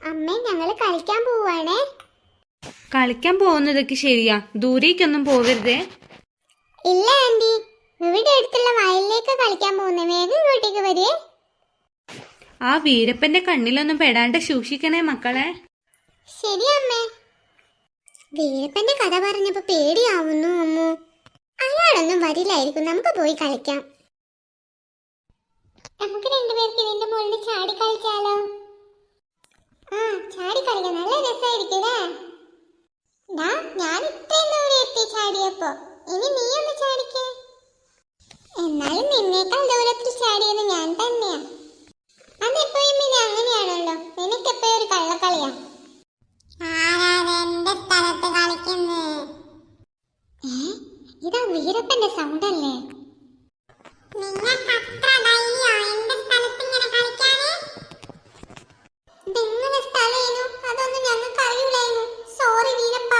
അമ്മേ, ഞങ്ങള് കളിക്കാൻ പോവാണേ. കളിക്കാൻ പോകുന്നതൊക്കെ ശരിയാ, ദൂരേക്കൊന്നും പോവരുതേ. ഇല്ല ആന്റി, ഇവിടെ അടുത്തുള്ള വയലിലേക്ക് കളിക്കാൻ പോകുന്നേ. വേഗം ഇങ്ങോട്ടേക്ക് വരേ. ആ വീരപ്പന്റെ കണ്ണിലൊന്നും പെടാണ്ട് സൂക്ഷിക്കണേ മക്കളെ. ശരി അമ്മേ. വീരപ്പന്റെ കഥ പറഞ്ഞപ്പോ പേടിയാവുന്നു അമ്മു. അയാളൊന്നും വരില്ലായിരിക്കും, നമുക്ക് പോയി കളിക്കാം. നമുക്ക് രണ്ടുപേർക്ക് ഇതിന്റെ മുകളിൽ ചാടി കളിച്ചാലോ? ചാടി കളിക്കാൻ നല്ല രസമായിരിക്കൂലേ. ഞാൻ ഇത്രയും ദൂരെ എത്തി ചാടിയപ്പോ. ഇനി നീ ഒന്ന് ചാടിക്കേ. എന്നാലും നിന്നേക്കാൾ ദൂരത്തിൽ ചാടിയത് ഞാൻ തന്നെയാ. അതെപ്പോഴും പിന്നെ അങ്ങനെയാണല്ലോ, നിനക്കെപ്പോഴും ഒരു കള്ളക്കളിയാ. എന്റെ സ്ഥലത്ത് കളിക്കുന്നേ. ഇതാ വീരപ്പന്റെ സൗണ്ട് അല്ലേ? ഇതെങ്ങനെ സ്ഥലമായിരുന്നു? അതൊന്നും ഞങ്ങൾക്ക് അറിയില്ലായിരുന്നു. സോറി വീരപ്പ.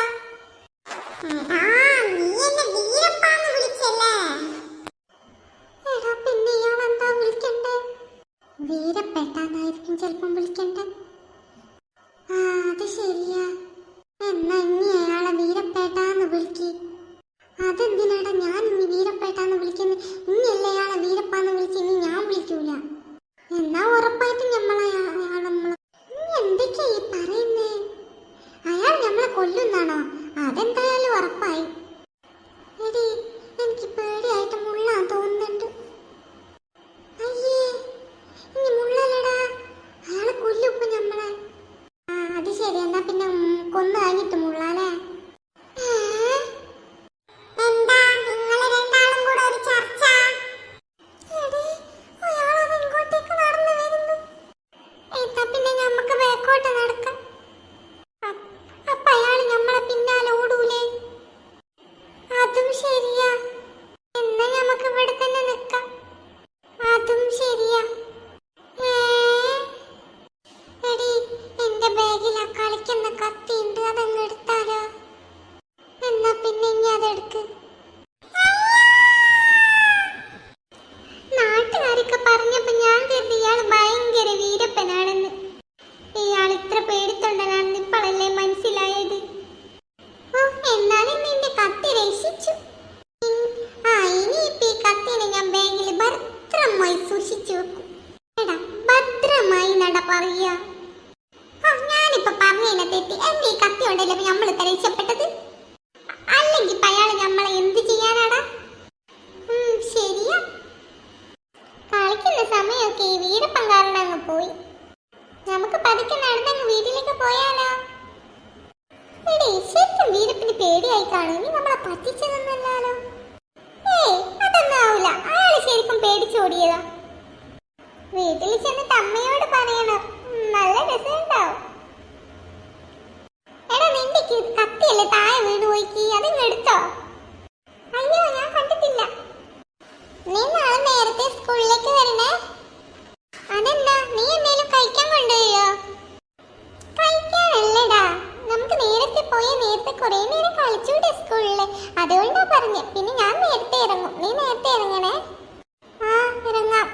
എടാ പിന്നെ ഇയാളെന്താ വിളിക്കണ്ടേ? വീരപ്പേട്ടാന്നായിരിക്കും ചിലപ്പം വിളിക്കണ്ടേ. അത് ശരിയാ. എന്നാ ഇനി അയാളെ വീരപ്പേട്ടാന്ന് വിളിക്ക്. അതെന്തിനാടാ ഞാൻ ഇനി വീരപ്പേട്ടാന്ന് വിളിക്കുന്നത്? ഇനിയല്ലേ അയാളെ വീരപ്പാന്ന് വിളിച്ച് ഇനി ഞാൻ വിളിക്കൂല. എന്നാ ഉറപ്പായിട്ടും നമ്മളെ ഇനി എന്തൊക്കെയാ ഈ പറയുന്നേ? അയാൾ നമ്മളെ കൊല്ലുന്നാണോ? അതെന്തായാലും ഉറപ്പായി. എടി, എനിക്ക് പേടിയായിട്ട് മുള്ളാൻ തോന്നുന്നുണ്ട്. അയ്യേ, ഇനി മുള്ളലടാ, അയാളെ കൊല്ലുപ്പോ നമ്മളെ. അത് ശരി, എന്നാ പിന്നെ കൊന്നു കഴിഞ്ഞിട്ട് മുള്ളാലേ. നാട്ടുകാരൊക്കെ പറഞ്ഞപ്പോ ഞാൻ കരുതി ഇയാൾ ഭയങ്കര വീരപ്പനാണെന്ന്. ഇയാൾ ഇത്ര പേടിത്തൊണ്ടനാണെന്ന് ഇപ്പോഴല്ലേ മനസ്സിലായത്. എന്നാലും നിന്റെ കത്തി രക്ഷിച്ചു. ഇനിയിപ്പോ ഈ കത്തിനെ ഞാൻ ബാഗിൽ ഭദ്രമായി സൂക്ഷിച്ചു വെക്കും. എടാ, ഭദ്രമായി നട പറയാ. ഞാനിപ്പോ പറഞ്ഞതിനെ തെറ്റി. എന്റെ ഈ കത്തി കൊണ്ടല്ലേ നമ്മൾ രക്ഷപ്പെട്ടത്. അല്ലെങ്കിൽ അയാള് നമ്മളെ എന്ത് ചെയ്യാനാടാ? ശരിയാ. കളിക്കുന്ന സമയമൊക്കെ ഈ വീരപ്പൻ കാരണം അങ്ങ് പോയി. നമുക്ക് പതുക്കെ നടന്നങ്ങ് വീട്ടിലേക്ക് പോയാലോ? എടേ, ശരിക്കും വീരപ്പന് പേടിയായി കാണും. നീ നമ്മളെ പറ്റിച്ചതൊന്നല്ലോ. അതൊന്നും ആവില്ല. അയാള് ശരിക്കും പേടിച്ചോടിയതാ. വീട്ടിൽ ചെന്നിട്ട് അമ്മയോട് പറയണം. നല്ല രസമുണ്ടാവും. എടാ, നിന്റെ കത്തിയല്ലേ താഴെ വീണ് പോയിക്ക്. അതിങ്ങ് എടുത്തോ? അയ്യോ, ഞാൻ കണ്ടിട്ടില്ല. നീ നാളെ നേരത്തെ സ്കൂളിലേക്ക് വരണേ. അതെന്താ, നീ എന്തേലും കഴിക്കാൻ കൊണ്ടുപോയോ? കഴിക്കാനല്ലടാ, നമുക്ക് നേരത്തെ പോയ നേരത്തെ കുറെ നേരം കളിച്ചൂടെ സ്കൂളില്. അതുകൊണ്ടാ പറഞ്ഞേ. പിന്നെ ഞാൻ നേരത്തെ ഇറങ്ങും. നീ നേരത്തെ ഇറങ്ങണേ. ഇറങ്ങാം.